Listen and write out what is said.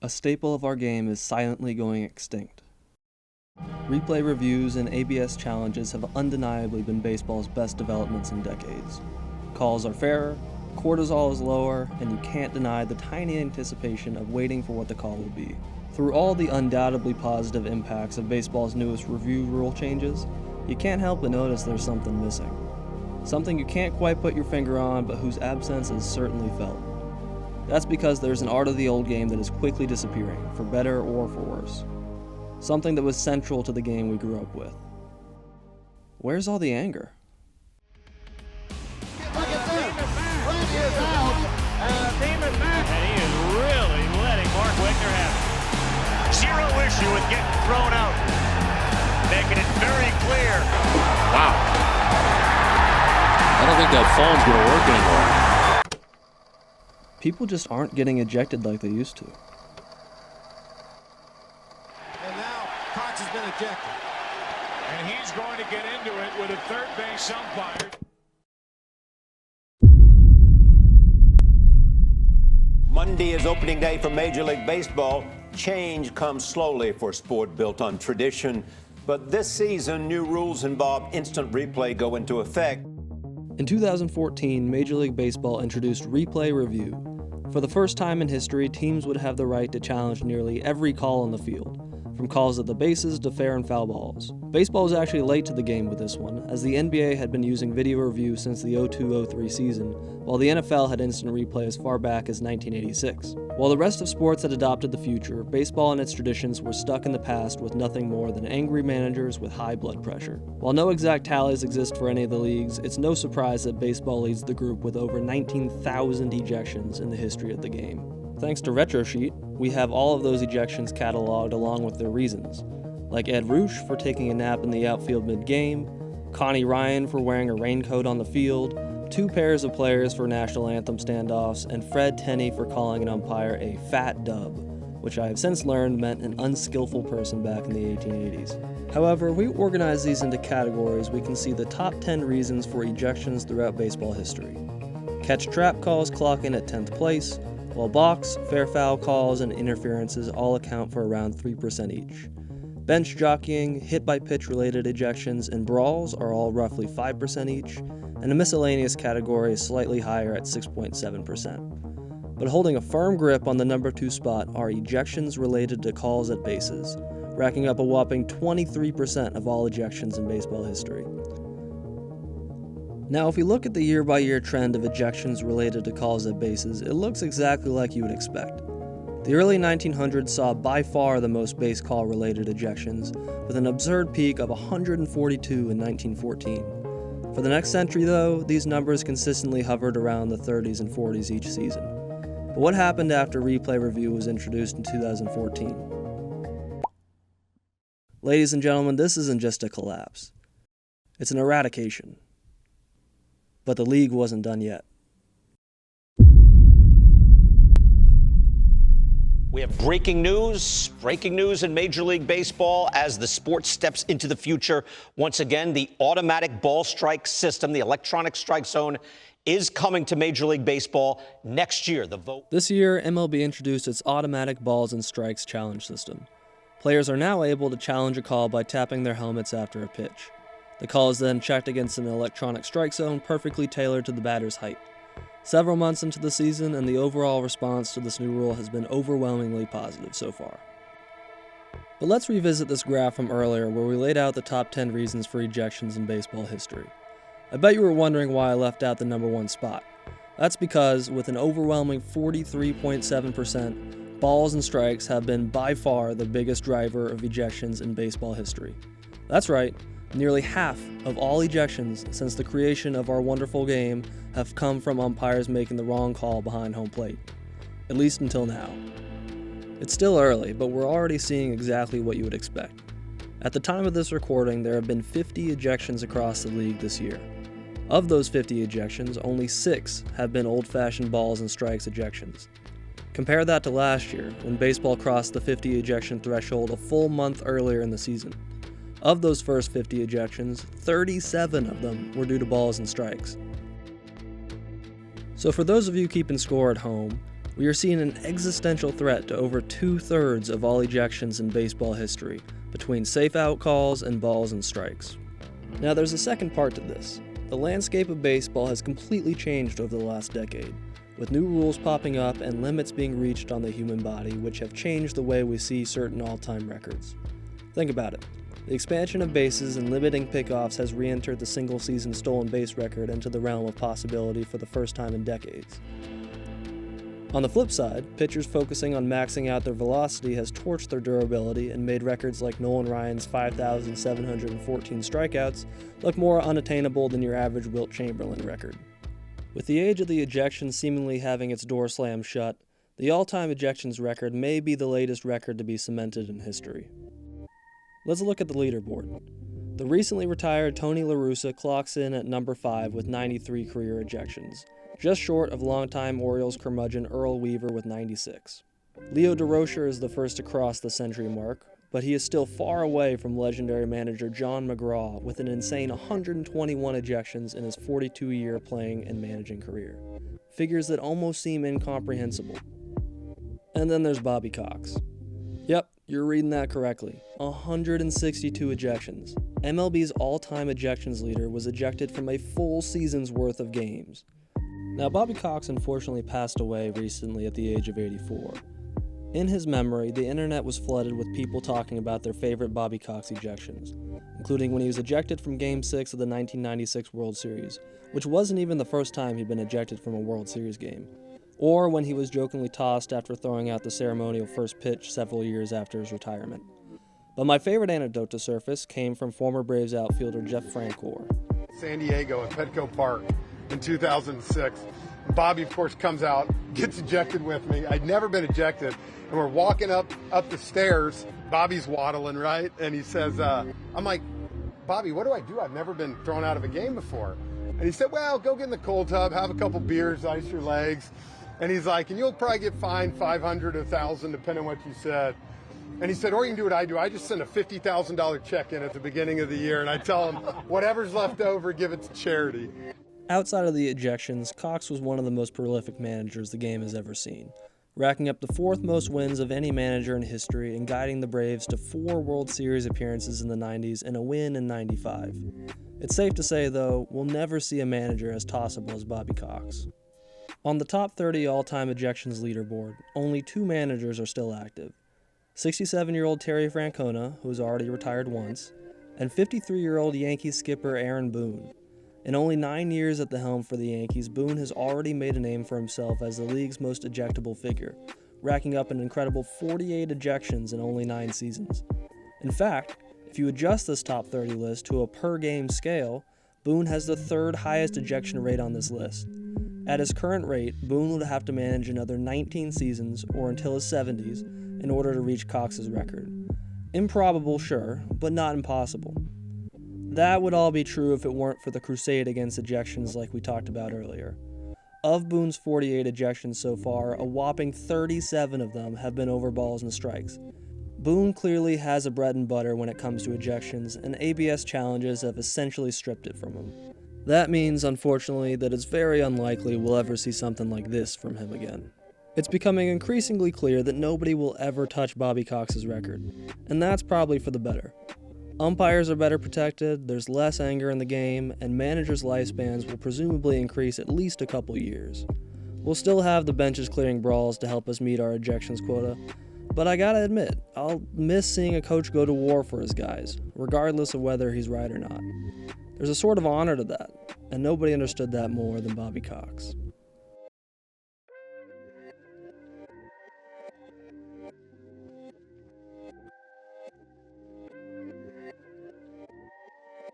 A staple of our game is silently going extinct. Replay reviews and ABS challenges have undeniably been baseball's best developments in decades. Calls are fairer, cortisol is lower, and you can't deny the tiny anticipation of waiting for what the call will be. Through all the undoubtedly positive impacts of baseball's newest review rule changes, you can't help but notice there's something missing. Something you can't quite put your finger on, but whose absence is certainly felt. That's because there's an art of the old game that is quickly disappearing, for better or for worse. Something that was central to the game we grew up with. Where's all the anger? Look at this! Randy is out, and Team is back. And he is really letting Mark Wegner have it. Zero issue with getting thrown out. Making it very clear. Wow. I don't think that phone's going to work anymore. People just aren't getting ejected like they used to. And now Cox has been ejected. And he's going to get into it with a third base umpire. Monday is opening day for Major League Baseball. Change comes slowly for a sport built on tradition. But this season, new rules involve instant replay go into effect. In 2014, Major League Baseball introduced replay review. For the first time in history, teams would have the right to challenge nearly every call on the field, from calls at the bases to fair and foul balls. Baseball was actually late to the game with this one, as the NBA had been using video review since the 02-03 season, while the NFL had instant replay as far back as 1986. While the rest of sports had adopted the future, baseball and its traditions were stuck in the past with nothing more than angry managers with high blood pressure. While no exact tallies exist for any of the leagues, it's no surprise that baseball leads the group with over 19,000 ejections in the history of the game. Thanks to RetroSheet, we have all of those ejections cataloged along with their reasons, like Ed Roosh for taking a nap in the outfield mid-game, Connie Ryan for wearing a raincoat on the field, 2 pairs of players for national anthem standoffs, and Fred Tenney for calling an umpire a fat dub, which I have since learned meant an unskillful person back in the 1880s. However, if we organize these into categories, we can see the top 10 reasons for ejections throughout baseball history. Catch-trap calls clock in at 10th place, while balks, fair foul calls, and interferences all account for around 3% each. Bench jockeying, hit-by-pitch related ejections, and brawls are all roughly 5% each, and the miscellaneous category is slightly higher at 6.7%. But holding a firm grip on the number 2 spot are ejections related to calls at bases, racking up a whopping 23% of all ejections in baseball history. Now, if we look at the year-by-year trend of ejections related to calls at bases, it looks exactly like you would expect. The early 1900s saw by far the most base call-related ejections, with an absurd peak of 142 in 1914. For the next century, though, these numbers consistently hovered around the 30s and 40s each season. But what happened after replay review was introduced in 2014? Ladies and gentlemen, this isn't just a collapse. It's an eradication. But the league wasn't done yet. We have breaking news in Major League Baseball as the sport steps into the future. Once again, the automatic ball strike system, the electronic strike zone, is coming to Major League Baseball next year. This year, MLB introduced its automatic balls and strikes challenge system. Players are now able to challenge a call by tapping their helmets after a pitch. The call is then checked against an electronic strike zone perfectly tailored to the batter's height. Several months into the season, and the overall response to this new rule has been overwhelmingly positive so far. But let's revisit this graph from earlier where we laid out the top 10 reasons for ejections in baseball history. I bet you were wondering why I left out the number 1 spot. That's because, with an overwhelming 43.7%, balls and strikes have been by far the biggest driver of ejections in baseball history. That's right. Nearly half of all ejections since the creation of our wonderful game have come from umpires making the wrong call behind home plate, at least until now. It's still early, but we're already seeing exactly what you would expect. At the time of this recording, there have been 50 ejections across the league this year. Of those 50 ejections, only 6 have been old-fashioned balls and strikes ejections. Compare that to last year, when baseball crossed the 50 ejection threshold a full month earlier in the season. Of those first 50 ejections, 37 of them were due to balls and strikes. So for those of you keeping score at home, we are seeing an existential threat to over 2/3 of all ejections in baseball history, between safe-out calls and balls and strikes. Now there's a second part to this. The landscape of baseball has completely changed over the last decade, with new rules popping up and limits being reached on the human body, which have changed the way we see certain all-time records. Think about it. The expansion of bases and limiting pickoffs has re-entered the single-season stolen base record into the realm of possibility for the first time in decades. On the flip side, pitchers focusing on maxing out their velocity has torched their durability and made records like Nolan Ryan's 5,714 strikeouts look more unattainable than your average Wilt Chamberlain record. With the age of the ejection seemingly having its door slammed shut, the all-time ejections record may be the latest record to be cemented in history. Let's look at the leaderboard. The recently retired Tony La Russa clocks in at number 5 with 93 career ejections, just short of longtime Orioles curmudgeon Earl Weaver with 96. Leo DeRocher is the first to cross the century mark, but he is still far away from legendary manager John McGraw with an insane 121 ejections in his 42-year playing and managing career. Figures that almost seem incomprehensible. And then there's Bobby Cox. Yep, you're reading that correctly. 162 ejections. MLB's all-time ejections leader was ejected from a full season's worth of games. Now, Bobby Cox unfortunately passed away recently at the age of 84. In his memory, the internet was flooded with people talking about their favorite Bobby Cox ejections, including when he was ejected from Game 6 of the 1996 World Series, which wasn't even the first time he'd been ejected from a World Series game, or when he was jokingly tossed after throwing out the ceremonial first pitch several years after his retirement. But my favorite anecdote to surface came from former Braves outfielder Jeff Francoeur. San Diego at Petco Park in 2006. Bobby, of course, comes out, gets ejected with me. I'd never been ejected. And we're walking up the stairs. Bobby's waddling, right? And he says, I'm like, Bobby, what do? I've never been thrown out of a game before. And he said, well, go get in the cold tub, have a couple beers, ice your legs. And he's like, and you'll probably get fined $500 or $1,000, depending on what you said. And he said, or you can do what I do. I just send a $50,000 check in at the beginning of the year, and I tell him, whatever's left over, give it to charity. Outside of the ejections, Cox was one of the most prolific managers the game has ever seen, racking up the 4th most wins of any manager in history and guiding the Braves to 4 World Series appearances in the 90s and a win in 95. It's safe to say, though, we'll never see a manager as tossable as Bobby Cox. On the top 30 all-time ejections leaderboard, only 2 managers are still active. 67-year-old Terry Francona, who's already retired once, and 53-year-old Yankees skipper Aaron Boone. In only 9 years at the helm for the Yankees, Boone has already made a name for himself as the league's most ejectable figure, racking up an incredible 48 ejections in only 9 seasons. In fact, if you adjust this top 30 list to a per-game scale, Boone has the 3rd highest ejection rate on this list. At his current rate, Boone would have to manage another 19 seasons, or until his 70s, in order to reach Cox's record. Improbable, sure, but not impossible. That would all be true if it weren't for the crusade against ejections like we talked about earlier. Of Boone's 48 ejections so far, a whopping 37 of them have been over balls and strikes. Boone clearly has a bread and butter when it comes to ejections, and ABS challenges have essentially stripped it from him. That means, unfortunately, that it's very unlikely we'll ever see something like this from him again. It's becoming increasingly clear that nobody will ever touch Bobby Cox's record, and that's probably for the better. Umpires are better protected, there's less anger in the game, and managers' lifespans will presumably increase at least a couple years. We'll still have the benches clearing brawls to help us meet our ejections quota, but I gotta admit, I'll miss seeing a coach go to war for his guys, regardless of whether he's right or not. There's a sort of honor to that, and nobody understood that more than Bobby Cox.